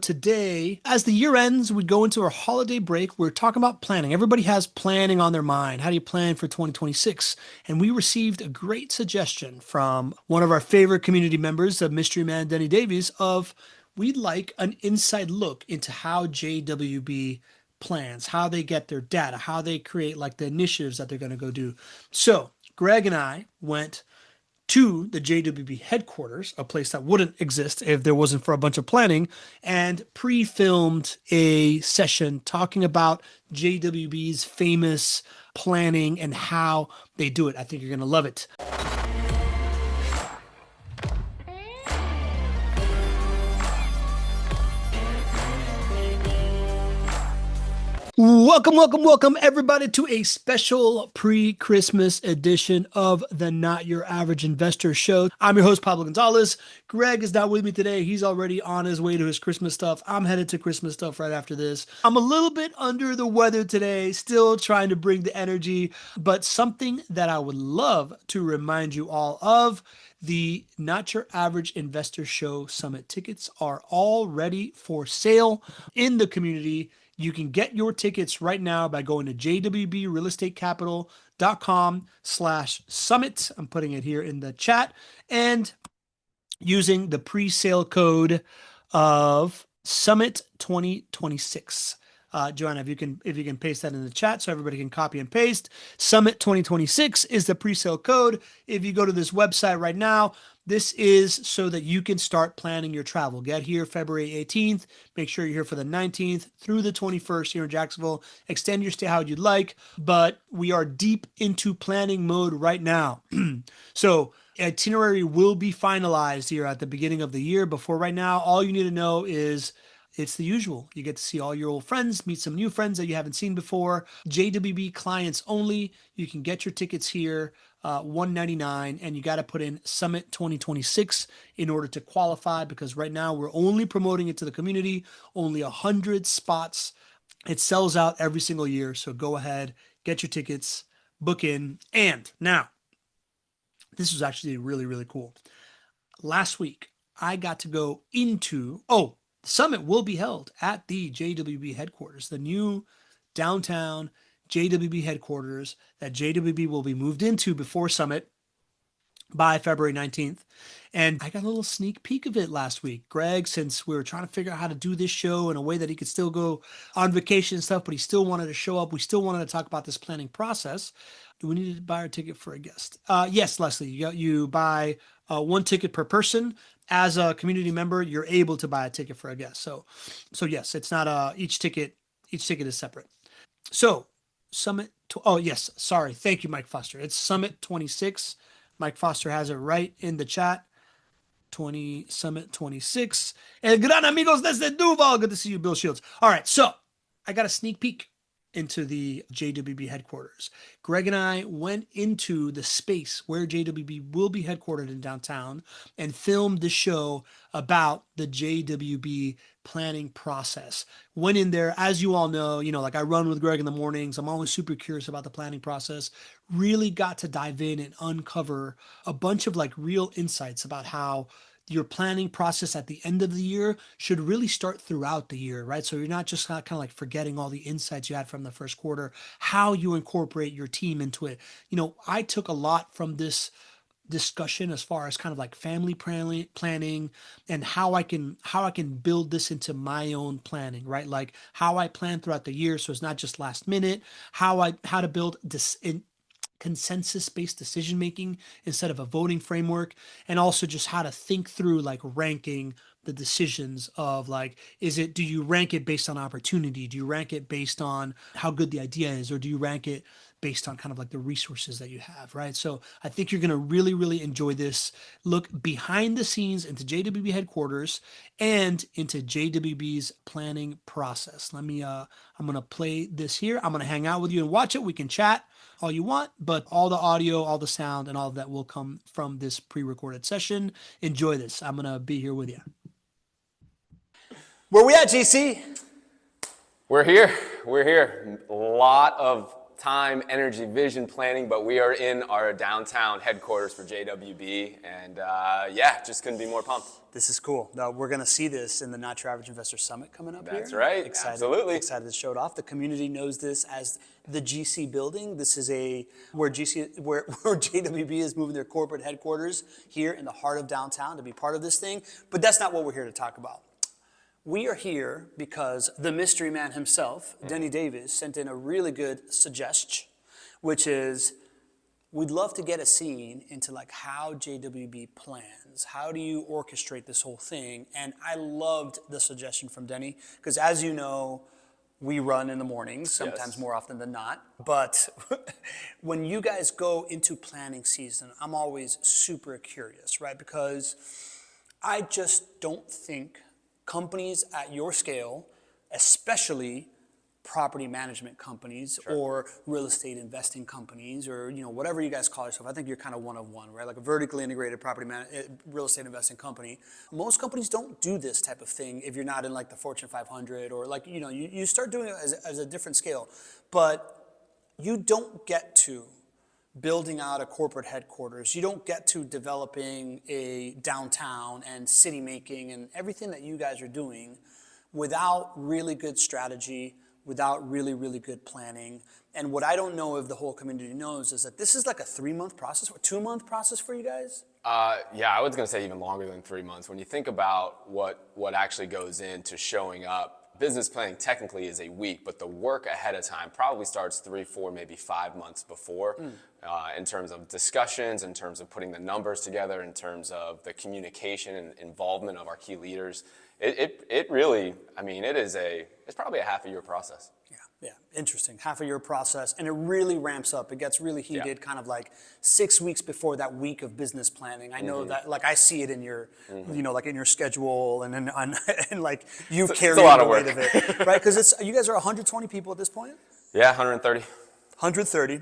Today, as the year ends, we go into our holiday break. We're talking about planning. Everybody has planning on their mind. How do you plan for 2026? And we received a great suggestion from one of our favorite community members, the mystery man Denny Davies, of we'd like an inside look into how JWB plans, how they get their data, how they create like the initiatives that they're going to go do. So Gregg and I went to the JWB headquarters, a place that wouldn't exist if there wasn't for a bunch of planning, and pre-filmed a session talking about JWB's famous planning and how they do it. I think you're going to love it. Welcome, everybody, to a special pre-Christmas edition of the Not Your Average Investor Show. I'm your host, Pablo Gonzalez. Gregg is not with me today. He's already on his way to his Christmas stuff. I'm headed to Christmas stuff right after this. I'm a little bit under the weather today, still trying to bring the energy, but something that I would love to remind you all of. The Not Your Average Investor Show Summit tickets are all ready for sale in the community. You can get your tickets right now by going to jwbrealestatecapital.com/summit. I'm putting it here in the chat and using the pre-sale code of Summit 2026. Joanna, if you can paste that in the chat so everybody can copy and paste. Summit 2026 is the pre-sale code. If you go to this website right now, this is so that you can start planning your travel. Get here February 18th. Make sure you're here for the 19th through the 21st here in Jacksonville. Extend your stay how you'd like, but we are deep into planning mode right now. So itinerary will be finalized here at the beginning of the year. Before right now, all you need to know is it's the usual. You get to see all your old friends, meet some new friends that you haven't seen before. JWB clients only. You can get your tickets here, $199, and you got to put in Summit 2026 in order to qualify, because right now we're only promoting it to the community, only 100 spots. It sells out every single year, so go ahead, get your tickets, book in. And now, this was actually really, really cool. Last week, I got to go into, the summit will be held at the JWB headquarters, the new downtown JWB headquarters that JWB will be moved into before summit by February 19th. And I got a little sneak peek of it last week. Gregg, since we were trying to figure out how to do this show in a way that he could still go on vacation and stuff, but he still wanted to show up. We still wanted to talk about this planning process. Do we need to buy our ticket for a guest? Yes, Leslie, you buy one ticket per person. As a community member, you're able to buy a ticket for a guest. So yes, it's not each ticket is separate. So Summit, yes, sorry. Thank you, Mike Foster. It's Summit 26. Mike Foster has it right in the chat. Summit 26. El gran amigos desde Duval. Good to see you, Bill Shields. All right, so I got a sneak peek into the JWB headquarters. Gregg and I went into the space where JWB will be headquartered in downtown and filmed the show about the JWB planning process. Went in there, as you all know, like I run with Gregg in the mornings. I'm always super curious about the planning process. Really got to dive in and uncover a bunch of like real insights about how your planning process at the end of the year should really start throughout the year, right? So you're not just kind of like forgetting all the insights you had from the first quarter, how you incorporate your team into it. I took a lot from this discussion as far as kind of like family planning and how I can build this into my own planning, right? Like how I plan throughout the year. So it's not just last minute, how to build this in consensus-based decision-making instead of a voting framework, and also just how to think through like ranking the decisions of like, do you rank it based on opportunity? Do you rank it based on how good the idea is? Or do you rank it based on kind of like the resources that you have, right? So I think you're going to really, really enjoy this look behind the scenes into JWB headquarters and into JWB's planning process. I'm going to play this here. I'm going to hang out with you and watch it. We can chat all you want, but all the audio, all the sound, and all of that will come from this pre-recorded session. Enjoy this. I'm going to be here with you. Where we at, GC? We're here. A lot of time, energy, vision, planning, but we are in our downtown headquarters for JWB, and yeah, just couldn't be more pumped. This is cool. Now, we're going to see this in the Not Your Average Investor Summit coming up here. That's right. Absolutely. Excited to show it off. The community knows this as the GC building. This is where JWB is moving their corporate headquarters here in the heart of downtown to be part of this thing. But that's not what we're here to talk about. We are here because the mystery man himself, Denny Davis, sent in a really good suggestion, which is, we'd love to get a scene into like how JWB plans. How do you orchestrate this whole thing? And I loved the suggestion from Denny, because as you know, we run in the mornings, sometimes more often than not. But when you guys go into planning season, I'm always super curious, right? Because I just don't think companies at your scale, especially property management companies or real estate investing companies, or whatever you guys call yourself. I think you're kind of one of one, right? Like a vertically integrated real estate investing company. Most companies don't do this type of thing if you're not in like the Fortune 500 or like you start doing it as a different scale, but you don't get to building out a corporate headquarters. You don't get to developing a downtown and city making and everything that you guys are doing without really good strategy, without really, really good planning. And what I don't know if the whole community knows is that this is like a 3-month process, or 2-month process for you guys? Yeah, I was going to say even longer than 3 months. When you think about what actually goes into showing up, business planning technically is a week, but the work ahead of time probably starts 3, 4, maybe 5 months before, in terms of discussions, in terms of putting the numbers together, in terms of the communication and involvement of our key leaders. It really, I mean, it's probably a half a year process. Yeah, interesting. Half a year process, and it really ramps up. It gets really heated kind of like 6 weeks before that week of business planning. I know that, like I see it in your, like in your schedule, and and like you carry the weight of it, right? Because you guys are 120 people at this point? Yeah, 130. 130.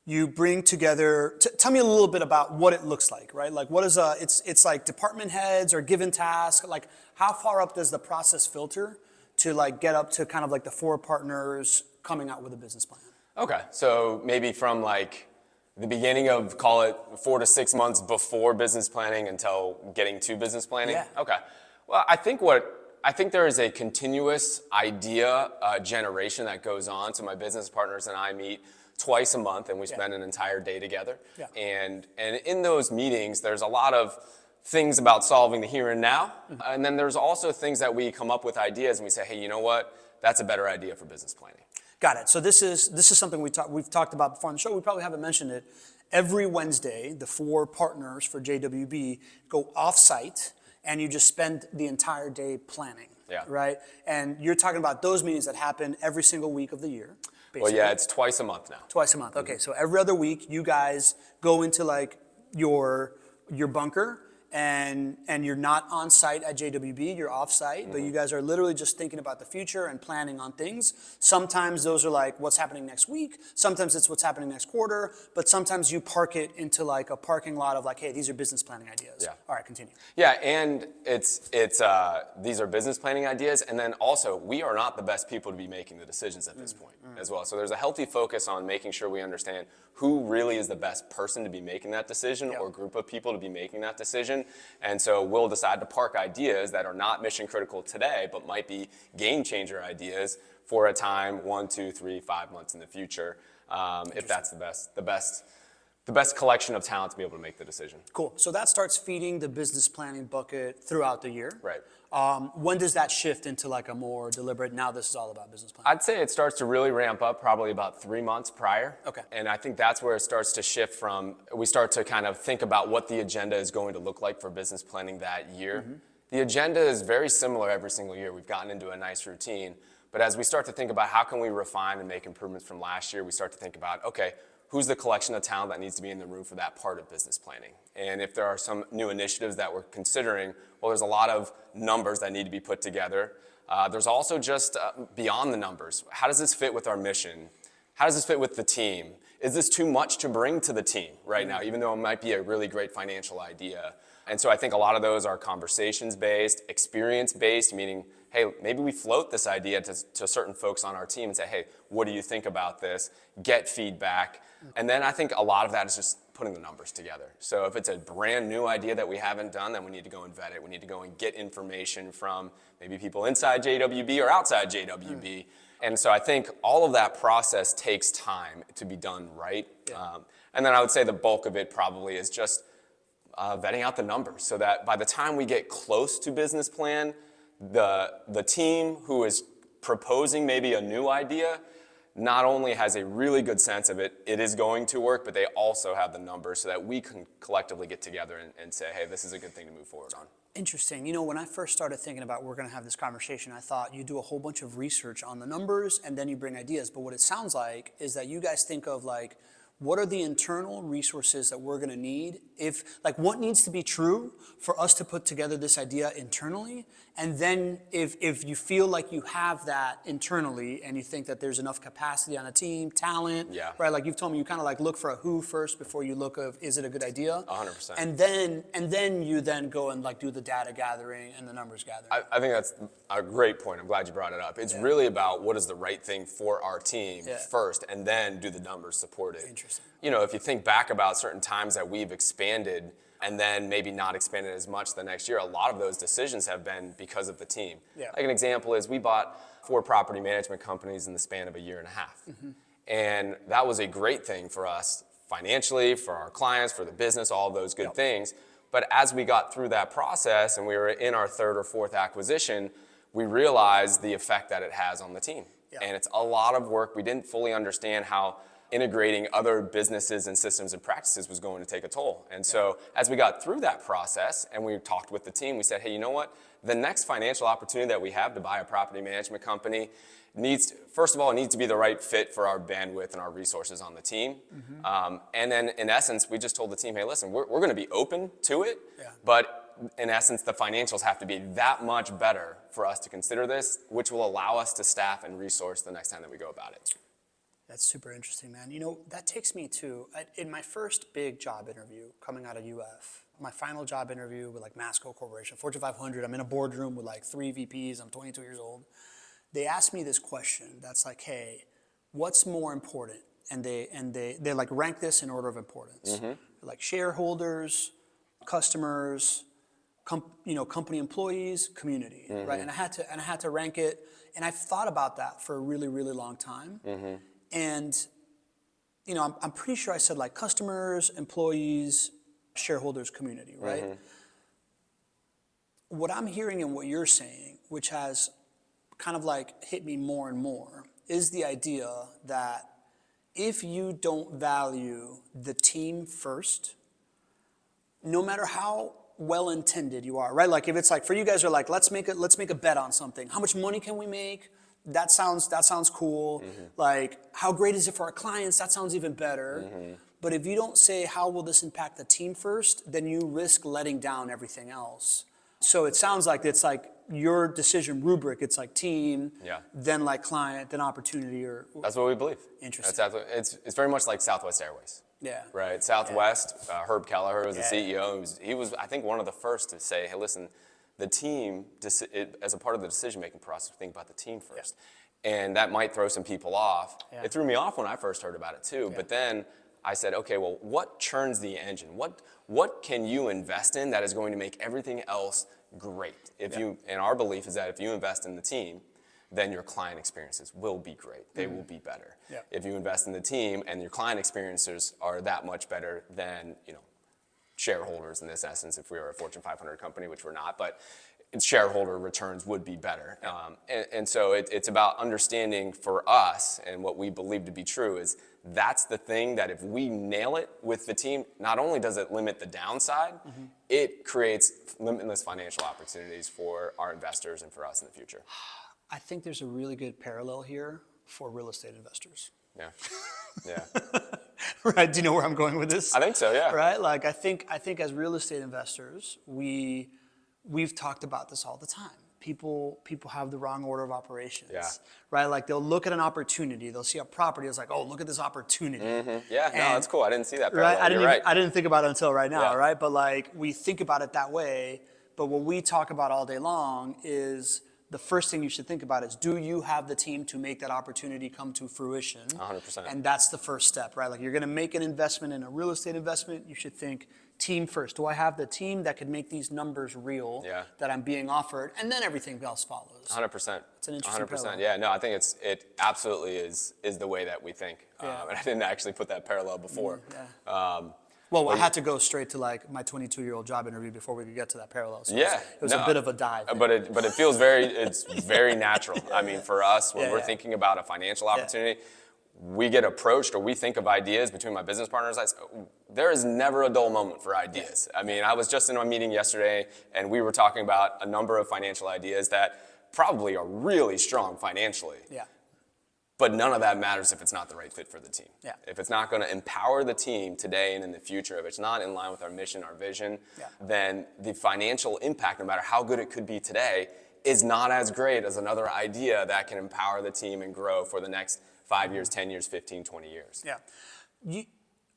You bring together, tell me a little bit about what it looks like, right? Like what is it's like department heads or given tasks, like how far up does the process filter to like get up to kind of like the 4 partners coming out with a business plan? Okay, so maybe from like the beginning of, call it 4 to 6 months before business planning until getting to business planning? Yeah. Okay, well, I think there is a continuous idea generation that goes on. So my business partners and I meet twice a month, and we spend an entire day together. Yeah. And in those meetings, there's a lot of things about solving the here and now. And then there's also things that we come up with ideas and we say, hey, you know what? That's a better idea for business planning. Got it. So this is something we've talked about before on the show. We probably haven't mentioned it. Every Wednesday, the 4 partners for JWB go off-site, and you just spend the entire day planning. Yeah. Right? And you're talking about those meetings that happen every single week of the year. Basically. Well, yeah, it's twice a month now. Twice a month. Okay, so every other week, you guys go into like your bunker, and you're not on site at JWB, you're off site, but you guys are literally just thinking about the future and planning on things. Sometimes those are like what's happening next week, sometimes it's what's happening next quarter, but sometimes you park it into like a parking lot of like, hey, these are business planning ideas. Yeah. All right, continue. Yeah, and it's these are business planning ideas, and then also we are not the best people to be making the decisions at this point as well. So there's a healthy focus on making sure we understand who really is the best person to be making that decision or group of people to be making that decision. And so we'll decide to park ideas that are not mission critical today, but might be game changer ideas for a time 1, 2, 3, 5 months in the future, if that's the best collection of talent to be able to make the decision. Cool. So that starts feeding the business planning bucket throughout the year. Right. When does that shift into like a more deliberate, now this is all about business planning? I'd say it starts to really ramp up probably about 3 months prior. Okay. And I think that's where it starts to shift from, we start to kind of think about what the agenda is going to look like for business planning that year. The agenda is very similar every single year. We've gotten into a nice routine. But as we start to think about how can we refine and make improvements from last year, we start to think about, okay, who's the collection of talent that needs to be in the room for that part of business planning? And if there are some new initiatives that we're considering, well, there's a lot of numbers that need to be put together. There's also just beyond the numbers. How does this fit with our mission? How does this fit with the team? Is this too much to bring to the team right now, even though it might be a really great financial idea? And so I think a lot of those are conversations-based, experience-based, meaning, hey, maybe we float this idea to certain folks on our team and say, hey, what do you think about this? Get feedback. And then I think a lot of that is just putting the numbers together. So if it's a brand new idea that we haven't done, then we need to go and vet it. We need to go and get information from maybe people inside JWB or outside JWB. And so I think all of that process takes time to be done right. And then I would say the bulk of it probably is just vetting out the numbers so that by the time we get close to business plan, the team who is proposing maybe a new idea not only has a really good sense of it is going to work, but they also have the numbers so that we can collectively get together and say, hey, this is a good thing to move forward on. Interesting. You know, when I first started thinking about we're going to have this conversation, I thought you do a whole bunch of research on the numbers and then you bring ideas. But what it sounds like is that you guys think of like, what are the internal resources that we're going to need? If like what needs to be true for us to put together this idea internally? And then if you feel like you have that internally and you think that there's enough capacity on a team, talent, right? Like you've told me, you kind of like look for a who first before you look of, is it a good idea? 100%. And then you then go and like do the data gathering and the numbers gathering. I think that's a great point. I'm glad you brought it up. It's really about what is the right thing for our team first, and then do the numbers support it. Interesting. You know, if you think back about certain times that we've expanded and then maybe not expanded as much the next year, a lot of those decisions have been because of the team. Like an example is we bought 4 property management companies in the span of a year and a half. And that was a great thing for us financially, for our clients, for the business, all of those good things. But as we got through that process and we were in our 3rd or 4th acquisition, we realized the effect that it has on the team. And it's a lot of work. We didn't fully understand how integrating other businesses and systems and practices was going to take a toll. And so as we got through that process and we talked with the team, we said, hey, you know what? The next financial opportunity that we have to buy a property management company needs, first of all, it needs to be the right fit for our bandwidth and our resources on the team. And then in essence, we just told the team, hey, listen, we're going to be open to it, but in essence, the financials have to be that much better for us to consider this, which will allow us to staff and resource the next time that we go about it. That's super interesting, man. You know, that takes me to, in my first big job interview coming out of UF, my final job interview with like Masco Corporation, Fortune 500, I'm in a boardroom with like 3 VPs, I'm 22 years old. They asked me this question that's like, hey, what's more important? And they like rank this in order of importance. Like shareholders, customers, company employees, community, right? And I had to rank it, and I've thought about that for a really, really long time. And, you know, I'm pretty sure I said like customers, employees, shareholders, community, right? What I'm hearing and what you're saying, which has kind of like hit me more and more, is the idea that if you don't value the team first, no matter how well-intended you are, right? Like if it's like, for you guys are like, let's make a bet on something. How much money can we make? That sounds cool. Like, how great is it for our clients? That sounds even better. But if you don't say, how will this impact the team first, then you risk letting down everything else. So it sounds like it's like your decision rubric. It's like team, then like client, then opportunity. Or that's what we believe. Interesting. It's very much like Southwest Airways. Right. Southwest, Herb Kelleher was the CEO. He was, I think, one of the first to say, hey, listen, the team, as a part of the decision-making process, think about the team first. And that might throw some people off. It threw me off when I first heard about it too. But then I said, okay, well, what churns the engine? What can you invest in that is going to make everything else great? And our belief is that if you invest in the team, then your client experiences will be great. They will be better. If you invest in the team and your client experiences are that much better than, shareholders in this essence, if we were a Fortune 500 company, which we're not, but shareholder returns would be better. And so it's about understanding for us, and what we believe to be true is that's the thing that if we nail it with the team, not only does it limit the downside, it creates limitless financial opportunities for our investors and for us in the future. I think there's a really good parallel here for real estate investors. Right? Do you know where I'm going with this? I think so, yeah. Right? Like I think as real estate investors, we've talked about this all the time. people have the wrong order of operations. Yeah. Right? Like they'll look at an opportunity, they'll see a property, it's like, oh, look at this opportunity. Yeah, no, that's cool. I didn't see that parallel. Right? You're right. I didn't think about it until right now, Yeah. right? But like we think about it that way, but what we talk about all day long is the first thing you should think about is, do you have the team to make that opportunity come to fruition? 100%. And that's the first step, right? Like you're going to make an investment in a real estate investment, you should think team first. Do I have the team that could make these numbers real that I'm being offered? And then everything else follows. 100%. It's an interesting 100%. parallel. Yeah, no, I think it absolutely is the way that we think. And I didn't actually put that parallel before. Well, I had to go straight to like my 22-year-old job interview before we could get to that parallel. So it was a bit of a dive. But it feels it's very natural. I mean, for us, when we're thinking about a financial opportunity, we get approached or we think of ideas between my business partners. There is never a dull moment for ideas. I mean, I was just in a meeting yesterday and we were talking about a number of financial ideas that probably are really strong financially. Yeah. But none of that matters if it's not the right fit for the team. Yeah. If it's not going to empower the team today and in the future, if it's not in line with our mission, our vision, then the financial impact, no matter how good it could be today, is not as great as another idea that can empower the team and grow for the next 5 years, 10 years, 15, 20 years. Yeah.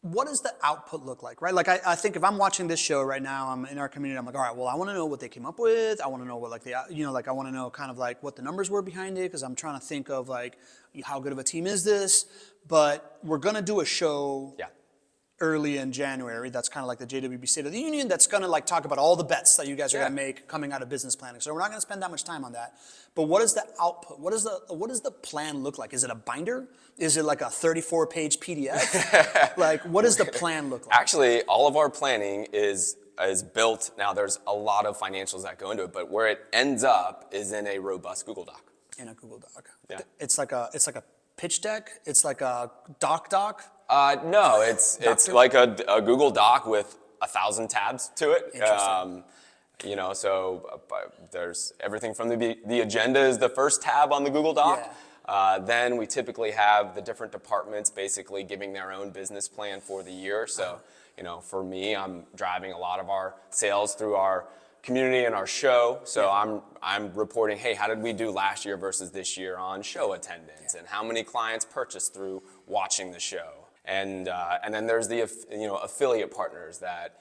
What does the output look like, right? Like I think if I'm watching this show right now, I'm in our community, I'm like, all right, well, I want to know what they came up with. I want to know what like I want to know kind of like what the numbers were behind it, because I'm trying to think of like how good of a team is this? But we're going to do a show early in January. That's kind of like the JWB State of the Union. That's going to like talk about all the bets that you guys are going to make coming out of business planning. So we're not going to spend that much time on that. But what is the output? What does the plan look like? Is it a binder? Is it like a 34-page PDF? Like, what does the plan look like? Actually, all of our planning is built. Now, there's a lot of financials that go into it, but where it ends up is in a robust Google Doc. In a Google Doc. Yeah. It's like a pitch deck. It's like a doc. No, it's like a Google Doc with 1,000 tabs to it. Interesting. So there's everything from the agenda is the first tab on the Google Doc. Then we typically have the different departments basically giving their own business plan for the year. So, for me, I'm driving a lot of our sales through our community and our show. So I'm reporting, hey, how did we do last year versus this year on show attendance, and how many clients purchased through watching the show. And then there's the affiliate partners that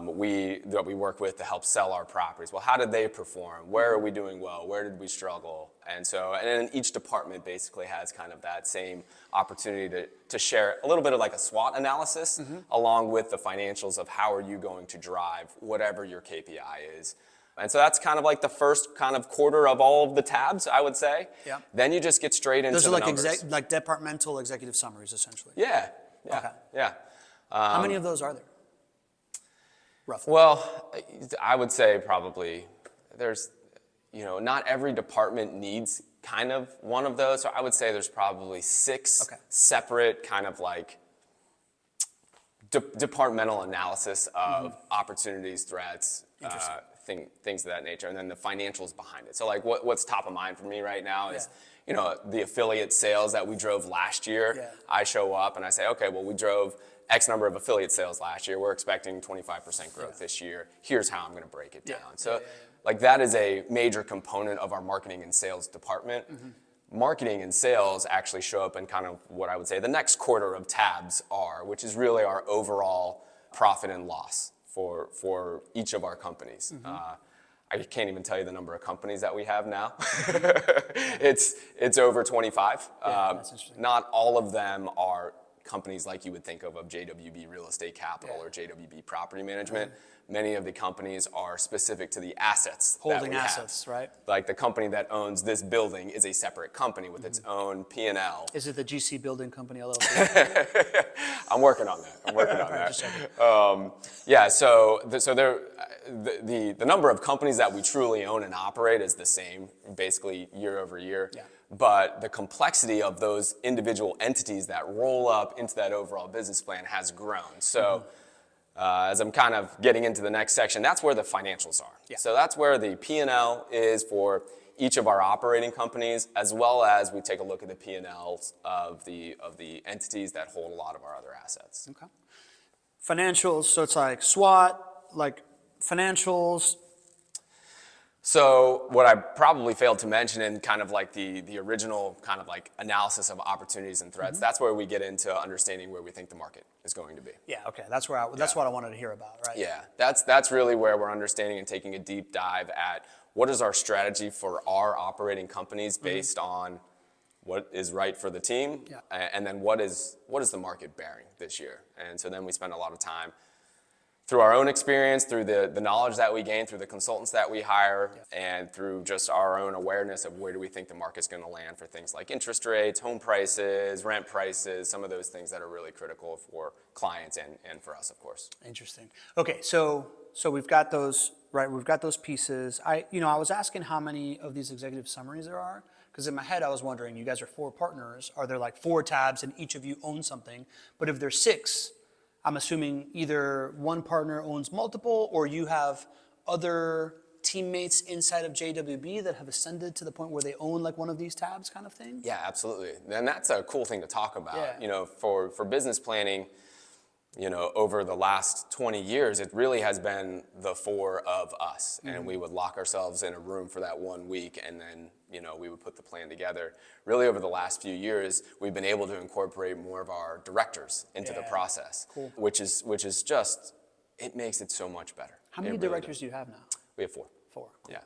we work with to help sell our properties. Well, how did they perform? Where are we doing well? Where did we struggle? And then each department basically has kind of that same opportunity to share a little bit of like a SWOT analysis along with the financials of how are you going to drive whatever your KPI is. And so that's kind of like the first kind of quarter of all of the tabs, I would say. Yeah. Then you just get straight into the numbers. Those are like departmental executive summaries, essentially. Yeah. Okay. Yeah. How many of those are there? Roughly. Well, I would say probably there's, not every department needs kind of one of those. So I would say there's probably 6 separate kind of like departmental analysis of opportunities, threats, things of that nature, and then the financials behind it. So like what's top of mind for me right now is, the affiliate sales that we drove last year. Yeah. I show up and I say, okay, well, we drove X number of affiliate sales last year. We're expecting 25% growth this year. Here's how I'm going to break it down. So like that is a major component of our marketing and sales department. Marketing and sales actually show up in kind of what I would say the next quarter of tabs are, which is really our overall profit and loss for each of our companies. I can't even tell you the number of companies that we have now. It's over 25. That's interesting. Not all of them are companies like you would think of JWB Real Estate Capital or JWB Property Management. Many of the companies are specific to the assets Holding that we assets, have. right? Like the company that owns this building is a separate company with its own P&L. Is it the GC Building Company LLC? I'm working on that. Just checking. So the number of companies that we truly own and operate is the same, basically year over year. Yeah. But the complexity of those individual entities that roll up into that overall business plan has grown. So as I'm kind of getting into the next section, that's where the financials are. Yeah. So that's where the P&L is for each of our operating companies, as well as we take a look at the P&Ls of the entities that hold a lot of our other assets. Okay. Financials, so it's like SWOT, like financials. So what I probably failed to mention in kind of like the original kind of like analysis of opportunities and threats, that's where we get into understanding where we think the market is going to be. Yeah, okay, that's what I wanted to hear about, right? Yeah, that's really where we're understanding and taking a deep dive at what is our strategy for our operating companies based on what is right for the team, and then what is the market bearing this year. And so then we spend a lot of time through our own experience, through the knowledge that we gain, through the consultants that we hire, and through just our own awareness of where do we think the market's going to land for things like interest rates, home prices, rent prices, some of those things that are really critical for clients and for us, of course. Interesting. Okay, so we've got those, right? We've got those pieces. I was asking how many of these executive summaries there are, because in my head I was wondering, you guys are 4 partners. Are there like 4 tabs and each of you own something? But if there's 6, I'm assuming either one partner owns multiple, or you have other teammates inside of JWB that have ascended to the point where they own like one of these tabs kind of thing? Yeah, absolutely. And that's a cool thing to talk about. Yeah. For business planning, over the last 20 years, it really has been the 4 of us. And we would lock ourselves in a room for that 1 week, and then, we would put the plan together. Really, over the last few years, we've been able to incorporate more of our directors into the process, cool. which is just, it makes it so much better. How many directors do you have now? We have 4. 4. Yeah.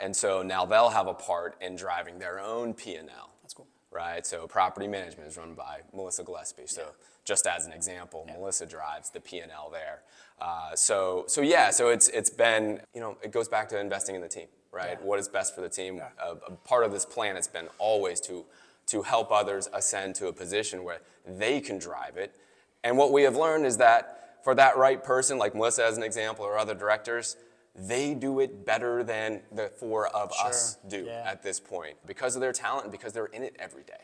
And so now they'll have a part in driving their own P&L. That's cool. Right, so property management is run by Melissa Gillespie. So just as an example, Melissa drives the P&L there. So it's been, it goes back to investing in the team, right? What is best for the team? A part of this plan has been always to help others ascend to a position where they can drive it. And what we have learned is that for that right person, like Melissa as an example, or other directors, they do it better than the 4 of us do at this point because of their talent and because they're in it every day.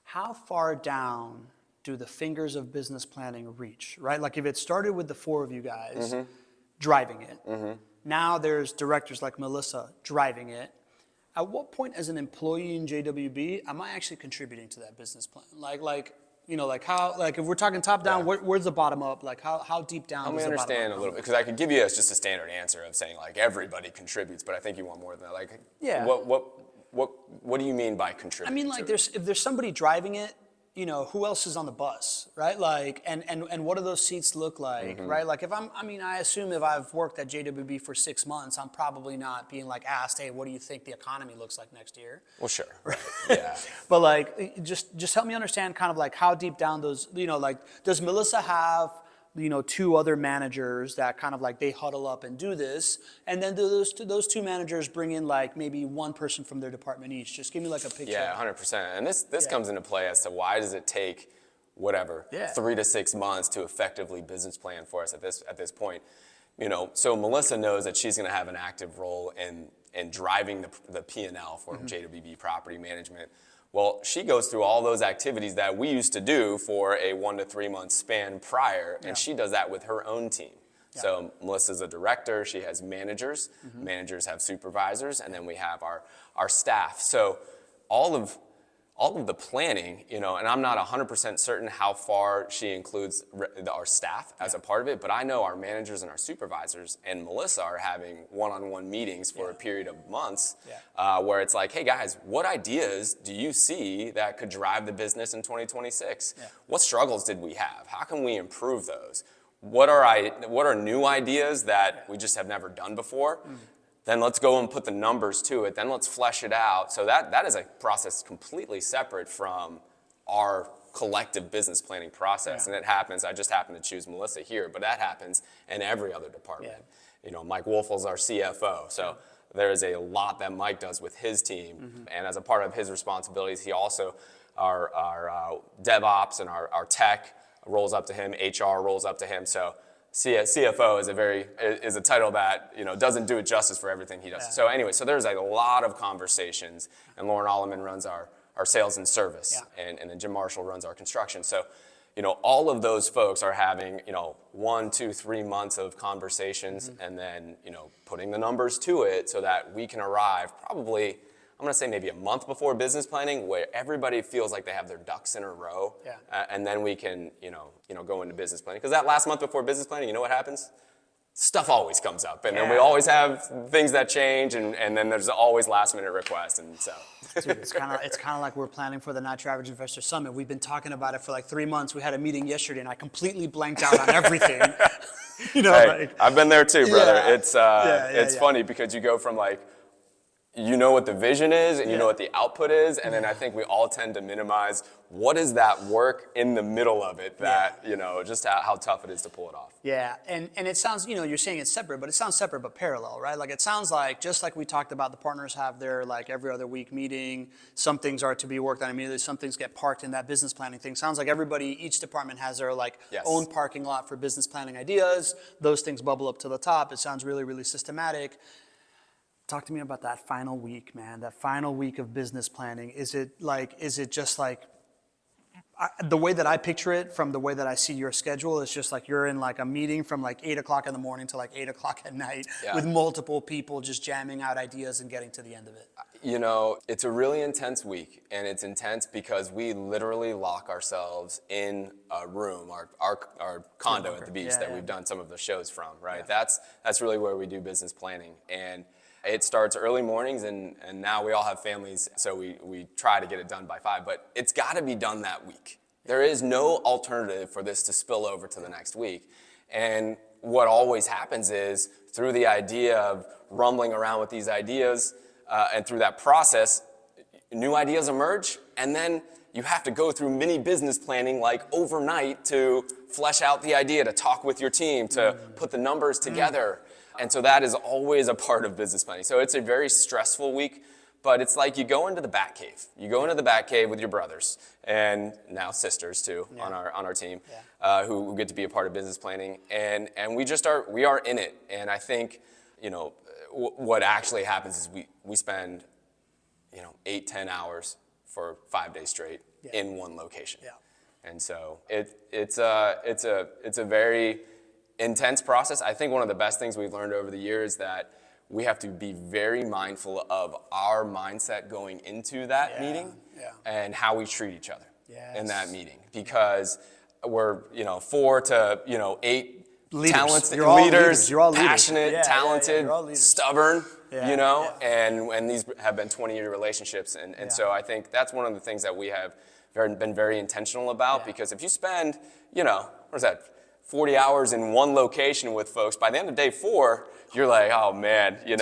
How far down do the fingers of business planning reach, right? Like if it started with the 4 of you guys driving it, now there's directors like Melissa driving it. At what point as an employee in JWB am I actually contributing to that business plan? If we're talking top down, where's the bottom up? Like how deep down? Let me understand a little bit, because I could give you just a standard answer of saying like everybody contributes, but I think you want more than that. Like, what do you mean by contribute? I mean, like if there's somebody driving it, who else is on the bus, right? Like, and what do those seats look like, right? Like I assume if I've worked at JWB for 6 months, I'm probably not being like asked, hey, what do you think the economy looks like next year? Well, sure. Right. Yeah. But like, just help me understand kind of like how deep down those, like, does Melissa have, 2 other managers that kind of like they huddle up and do this, and then do those 2 managers bring in like maybe 1 person from their department each? Just give me like a picture. Yeah, 100%. And this comes into play as to why does it take 3 to 6 months to effectively business plan for us at this point. So Melissa knows that she's going to have an active role in driving the P&L for JWB Property Management. Well, she goes through all those activities that we used to do for a 1 to 3 month span prior, and she does that with her own team. Yeah. So Melissa's a director, she has managers, managers have supervisors, and then we have our staff. So all of the planning, and I'm not 100% certain how far she includes our staff as a part of it, but I know our managers and our supervisors and Melissa are having one-on-one meetings for a period of months where it's like, hey guys, what ideas do you see that could drive the business in 2026? Yeah. What struggles did we have? How can we improve those? What are new ideas that we just have never done before? Then let's go and put the numbers to it. Then let's flesh it out. So that is a process completely separate from our collective business planning process. And it happens, I just happen to choose Melissa here, but that happens in every other department. Mike Wolfel's our CFO. So there is a lot that Mike does with his team. And as a part of his responsibilities, he also, our DevOps and our tech rolls up to him, HR rolls up to him. So CFO is a title that doesn't do it justice for everything he does. Yeah. So anyway, so there's a lot of conversations, and Lauren Alleman runs our sales and service, and then Jim Marshall runs our construction. So all of those folks are having 1, 2, 3 months of conversations, and then putting the numbers to it so that we can arrive probably, I'm going to say maybe a month before business planning, where everybody feels like they have their ducks in a row, and then we can, go into business planning. Because that last month before business planning, you know what happens? stuff always comes up, and then we Yeah. always have things that change, and then there's always last minute requests, and so. Dude, it's kind of like we're planning for the Not Your Average Investor Summit. We've been talking about it for like 3 months. We had a meeting yesterday, and I completely blanked out on everything. Hey, like, I've been there too, brother. Yeah. It's funny because you go from like, you know what the vision is and you know what the output is, and then I think we all tend to minimize what is that work in the middle of it that, just how tough it is to pull it off. Yeah, and it sounds, you're saying it's separate, but it sounds separate but parallel, right? Like it sounds like, just like we talked about, the partners have their like every other week meeting, some things are to be worked on immediately, some things get parked in that business planning thing. Sounds like each department has their like own parking lot for business planning ideas. Those things bubble up to the top. It sounds really, really systematic. Talk to me about that final week, man. That final week of business planning. Is it just like, the way that I picture it from the way that I see your schedule is just like you're in like a meeting from like 8 o'clock in the morning to like 8 o'clock at night with multiple people just jamming out ideas and getting to the end of it. It's a really intense week, and it's intense because we literally lock ourselves in a room, our condo at the beach that we've done some of the shows from, right? Yeah. That's really where we do business planning. And it starts early mornings, and now we all have families, so we try to get it done by 5, but it's got to be done that week. There is no alternative for this to spill over to the next week. And what always happens is, through the idea of rumbling around with these ideas, and through that process, new ideas emerge, and then you have to go through mini business planning like overnight to flesh out the idea, to talk with your team, to put the numbers together. And so that is always a part of business planning. So it's a very stressful week, but it's like you go into the bat cave. You go into the bat cave with your brothers, and now sisters too, on our team, who get to be a part of business planning. And we are in it. And I think, what actually happens is we spend, 8-10 hours for 5 days straight in one location. Yeah. And so it's a very intense process. I think one of the best things we've learned over the years is that we have to be very mindful of our mindset going into that meeting and how we treat each other in that meeting, because we're 4 to 8 talented leaders, you're all passionate, talented, stubborn, and these have been 20-year relationships, and so I think that's one of the things that we have been very intentional about, because if you spend what is that, 40 hours in one location with folks, by the end of day 4, you're like, oh man, you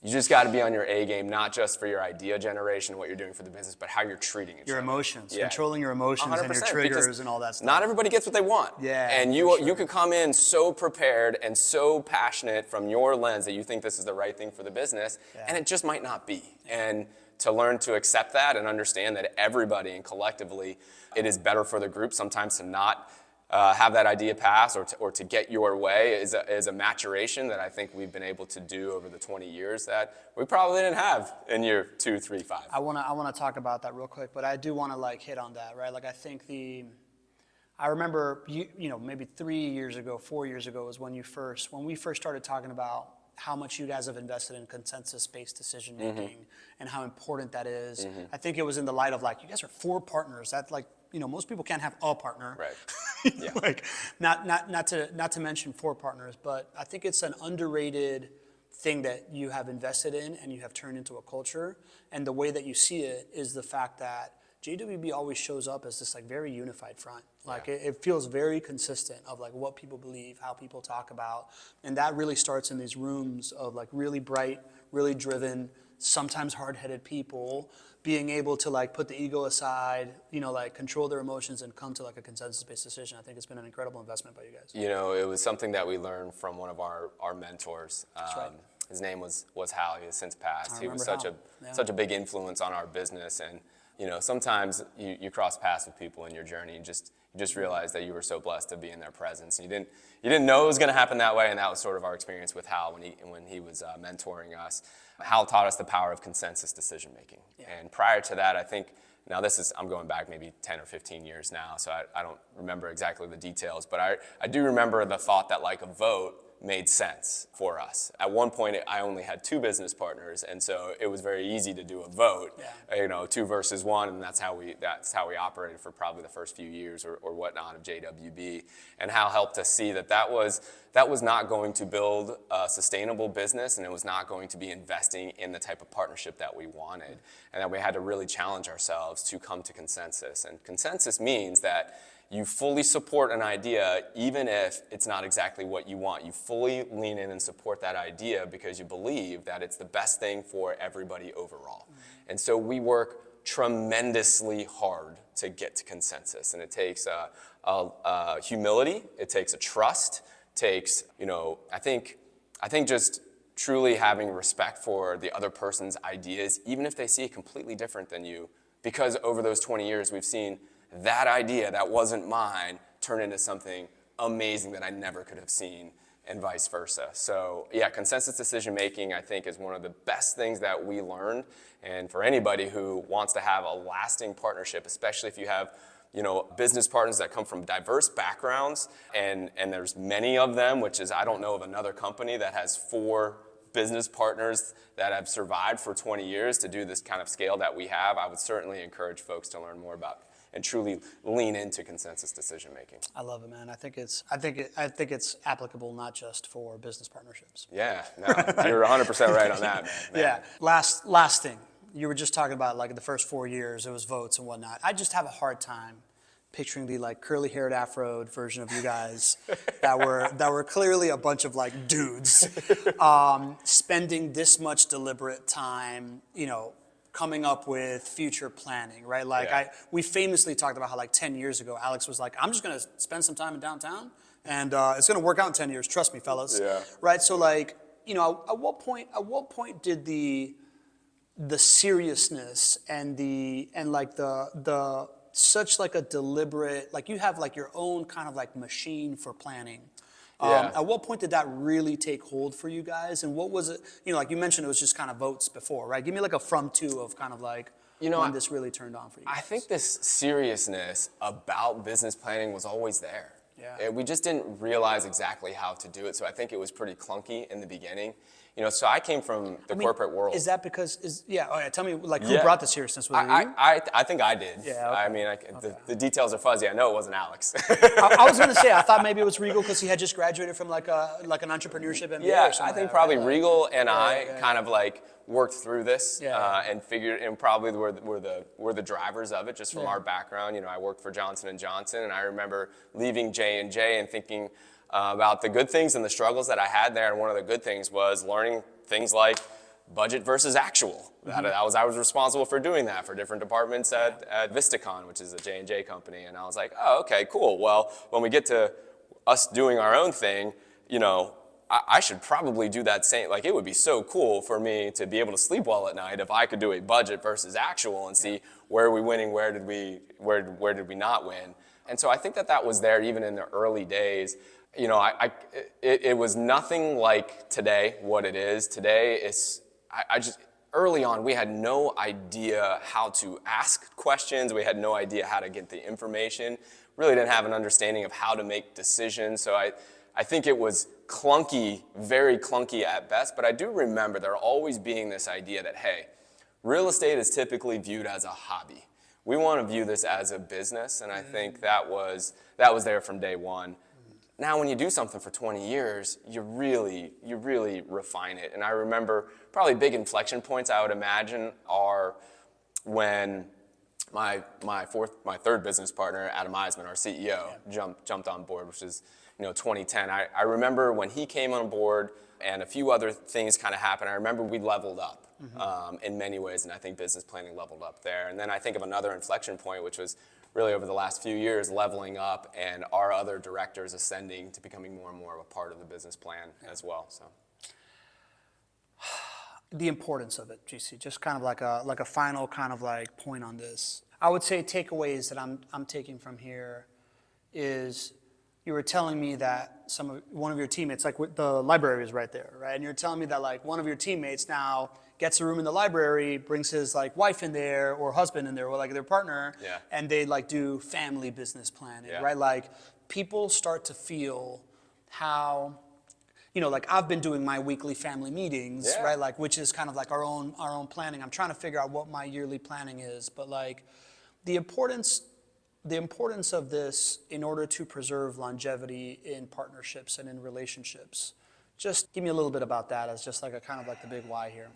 just got to be on your A game, not just for your idea generation, what you're doing for the business, but how you're treating it. Your emotions, controlling your emotions and your triggers and all that stuff. Not everybody gets what they want. Yeah. And you could come in so prepared and so passionate from your lens that you think this is the right thing for the business, and it just might not be. And to learn to accept that and understand that everybody and collectively, it is better for the group sometimes to not have that idea pass or to get your way is a maturation that I think we've been able to do over the 20 years that we probably didn't have in year 2, 3, 5. I wanna talk about that real quick, but I do want to hit on that, right? Like I think I remember maybe 3 years ago, 4 years ago was when we first started talking about how much you guys have invested in consensus-based decision making and how important that is. I think it was in the light of you guys are 4 partners. That most people can't have a partner. Right. Yeah. Not to mention 4 partners, but I think it's an underrated thing that you have invested in and you have turned into a culture. And the way that you see it is the fact that JWB always shows up as this very unified front. It feels very consistent of what people believe, how people talk about. And that really starts in these rooms of really bright, really driven, sometimes hard-headed people being able to put the ego aside, control their emotions and come to a consensus-based decision. I think it's been an incredible investment by you guys. It was something that we learned from one of our mentors. That's right. His name was Hal. He has since passed. He was such a big influence on our business. And sometimes you cross paths with people in your journey and you just realize that you were so blessed to be in their presence. And you didn't know it was going to happen that way, and that was sort of our experience with Hal when he was mentoring us. Hal taught us the power of consensus decision making. Yeah. And prior to that, I think, I'm going back maybe 10 or 15 years now, so I don't remember exactly the details, but I do remember the thought that a vote made sense for us. At one point, I only had 2 business partners, and so it was very easy to do a vote, 2 versus 1, and that's how we operated for probably the first few years or whatnot of JWB. And Hal helped us see that was not going to build a sustainable business, and it was not going to be investing in the type of partnership that we wanted, and that we had to really challenge ourselves to come to consensus. And consensus means that you fully support an idea even if it's not exactly what you want. You fully lean in and support that idea because you believe that it's the best thing for everybody overall. And so we work tremendously hard to get to consensus. And it takes humility, it takes a trust, takes, I think just truly having respect for the other person's ideas, even if they see it completely different than you, because over those 20 years we've seen that idea that wasn't mine turn into something amazing that I never could have seen, and vice versa. So yeah, consensus decision making, I think, is one of the best things that we learned. And for anybody who wants to have a lasting partnership, especially if you have business partners that come from diverse backgrounds, and there's many of them, which is, I don't know of another company that has 4 business partners that have survived for 20 years to do this kind of scale that we have. I would certainly encourage folks to learn more about and truly lean into consensus decision making. I love it, man. I think it's applicable not just for business partnerships. Yeah, no, you're 100% right on that, man. Yeah. Last thing, you were just talking about like the first 4 years, it was votes and whatnot. I just have a hard time picturing the like curly-haired afroed version of you guys that were clearly a bunch of like dudes spending this much deliberate time, coming up with future planning, right? Like we famously talked about how like 10 years ago, Alex was like, I'm just gonna spend some time in downtown and it's gonna work out in 10 years, trust me, fellas. Yeah. Right, so like, at what point did the seriousness and the such like a deliberate, like you have like your own kind of like machine for planning. At what point did that really take hold for you guys? And what was it, like you mentioned, it was just kind of votes before, right? Give me like a from to of kind of like when this really turned on for you guys. I think this seriousness about business planning was always there. Yeah. We just didn't realize exactly how to do it. So I think it was pretty clunky in the beginning. So I came from the corporate world. Is that because, tell me, like, who brought the seriousness? Was it you? I think I did. Yeah, okay. I mean, the details are fuzzy. I know it wasn't Alex. I was going to say, I thought maybe it was Regal because he had just graduated from like an entrepreneurship MBA or something. I think probably Regal and I kind of like worked through this and figured, and probably were the drivers of it just from our background. I worked for Johnson & Johnson, and I remember leaving J&J and thinking about the good things and the struggles that I had there. And one of the good things was learning things like budget versus actual. I was responsible for doing that for different departments at Vistacon, which is a J&J company. And I was like, oh, okay, cool. Well, when we get to us doing our own thing, I should probably do that same. Like, it would be so cool for me to be able to sleep well at night if I could do a budget versus actual and see where are we winning, where did we not win. And so I think that was there even in the early days. It was nothing like today, what it is. Today, early on, we had no idea how to ask questions. We had no idea how to get the information. Really didn't have an understanding of how to make decisions. So I think it was clunky, very clunky at best. But I do remember there always being this idea that, hey, real estate is typically viewed as a hobby. We want to view this as a business, and I think that was there from day one. Now, when you do something for 20 years, you really refine it. And I remember probably big inflection points I would imagine are when my third business partner, Adam Eisman, our CEO, jumped on board, which is 2010. I remember when he came on board and a few other things kind of happened. I remember we leveled up in many ways, and I think business planning leveled up there. And then I think of another inflection point, which was really over the last few years leveling up and our other directors ascending to becoming more and more of a part of the business plan as well. So the importance of it, GC, just kind of like a final kind of like point on this. I would say takeaways that I'm taking from here is you were telling me that one of your teammates, like the library is right there, right? And you're telling me that like one of your teammates now gets a room in the library, brings his like wife in there or husband in there or like their partner, and they like do family business planning, right? Like people start to feel how, like I've been doing my weekly family meetings, Yeah. right? Like, which is kind of like our own planning. I'm trying to figure out what my yearly planning is, but like the importance of this in order to preserve longevity in partnerships and in relationships. Just give me a little bit about that as just like a kind of like the big why here.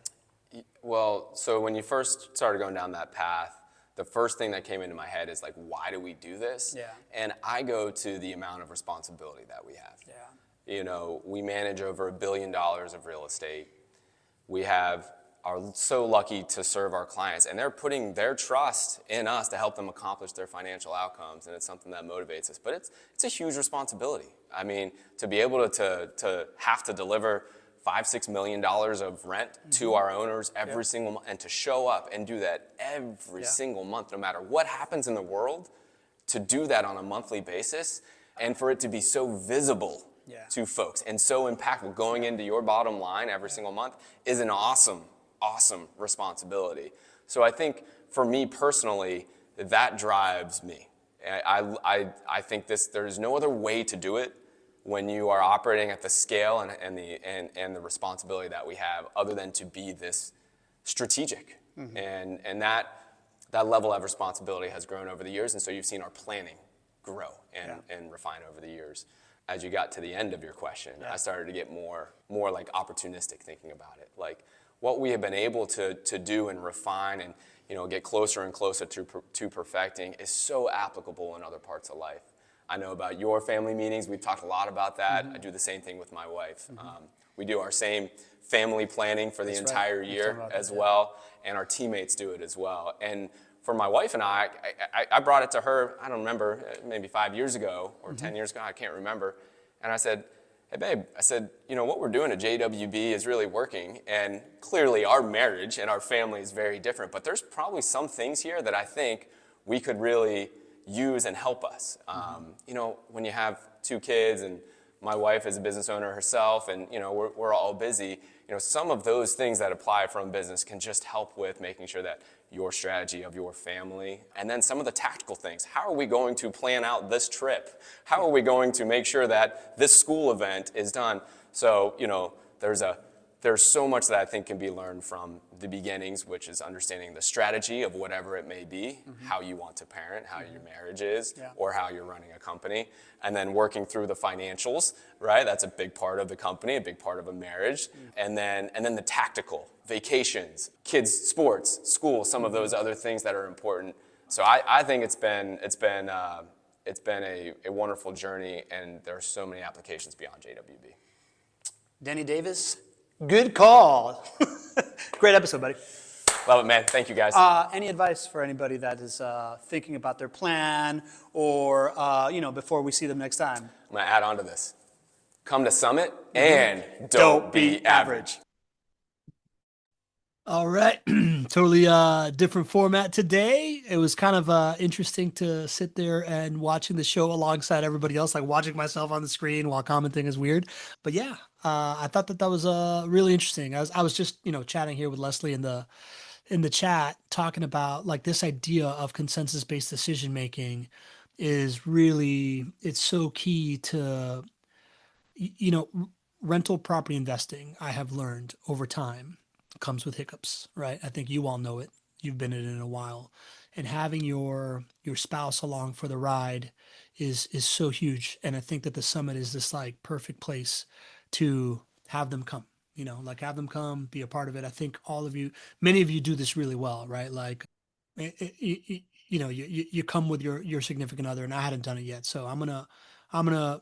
Well, so when you first started going down that path, the first thing that came into my head is like, why do we do this? Yeah. And I go to the amount of responsibility that we have. Yeah. You know, we manage over $1 billion of real estate. We are so lucky to serve our clients, and they're putting their trust in us to help them accomplish their financial outcomes, and it's something that motivates us. But it's a huge responsibility. I mean, to be able to have to deliver $5-6 million of rent to our owners every single month, and to show up and do that every single month, no matter what happens in the world, to do that on a monthly basis, and for it to be so visible to folks and so impactful going into your bottom line every single month is an awesome responsibility. So I think for me personally, that drives me. I think there's no other way to do it when you are operating at the scale and the responsibility that we have, other than to be this strategic. And that level of responsibility has grown over the years, and so you've seen our planning grow and refine over the years. As you got to the end of your question, I started to get more like opportunistic thinking about it. Like what we have been able to do and refine and get closer and closer to perfecting is so applicable in other parts of life. I know about your family meetings. We've talked a lot about that. I do the same thing with my wife. We do our same family planning for the entire year as well, and our teammates do it as well. And for my wife and I brought it to her, I don't remember, maybe 5 years ago or 10 years ago, I can't remember. And I said, hey babe, what we're doing at JWB is really working, and clearly our marriage and our family is very different, but there's probably some things here that I think we could really use and help us. When you have 2 kids and my wife is a business owner herself, and we're all busy, some of those things that apply from business can just help with making sure that your strategy of your family, and then some of the tactical things. How are we going to plan out this trip? How are we going to make sure that this school event is done? So, there's so much that I think can be learned from the beginnings, which is understanding the strategy of whatever it may be, how you want to parent, how your marriage is, or how you're running a company, and then working through the financials, right? That's a big part of the company, a big part of a marriage, and then the tactical, vacations, kids, sports, school, some of those other things that are important. So I think it's been a wonderful journey, and there are so many applications beyond JWB. Denny Davis, good call. Great episode, buddy. Love it, man. Thank you, guys. Any advice for anybody that is thinking about their plan or, before we see them next time? I'm going to add on to this. Come to Summit and don't be average. All right. Totally different format today. It was kind of interesting to sit there and watching the show alongside everybody else, like watching myself on the screen while commenting is weird. But yeah, I thought that was really interesting. I was just, chatting here with Leslie in the chat, talking about like this idea of consensus-based decision making is really, it's so key to, rental property investing. I have learned over time comes with hiccups, right? I think you all know it. You've been in it a while, and having your spouse along for the ride is so huge. And I think that the Summit is this like perfect place to have them come. Have them come, be a part of it. I think many of you do this really well, right? Like, you come with your significant other, and I hadn't done it yet, so I'm gonna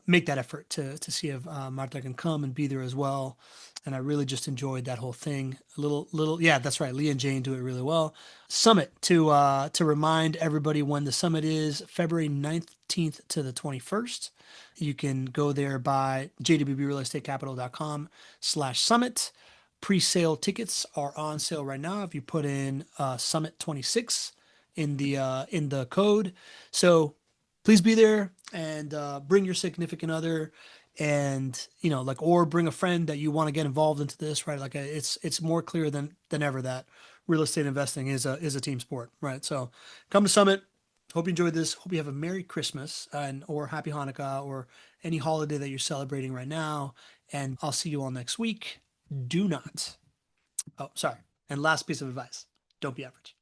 make that effort to see if Marta can come and be there as well. And I really just enjoyed that whole thing. Yeah, that's right. Lee and Jane do it really well. Summit, to remind everybody when the summit is, February 19th to the 21st. You can go there by jwbrealestatecapital.com/summit. Pre-sale tickets are on sale right now if you put in Summit 26 in the code. So please be there and bring your significant other, and or bring a friend that you want to get involved into this, right? Like it's more clear than ever that real estate investing is a team sport, right? So come to Summit, Hope you enjoyed this. Hope you have a Merry Christmas and or Happy Hanukkah or any holiday that you're celebrating right now. And I'll see you all next week. Do not. Oh, sorry. And last piece of advice: don't be average.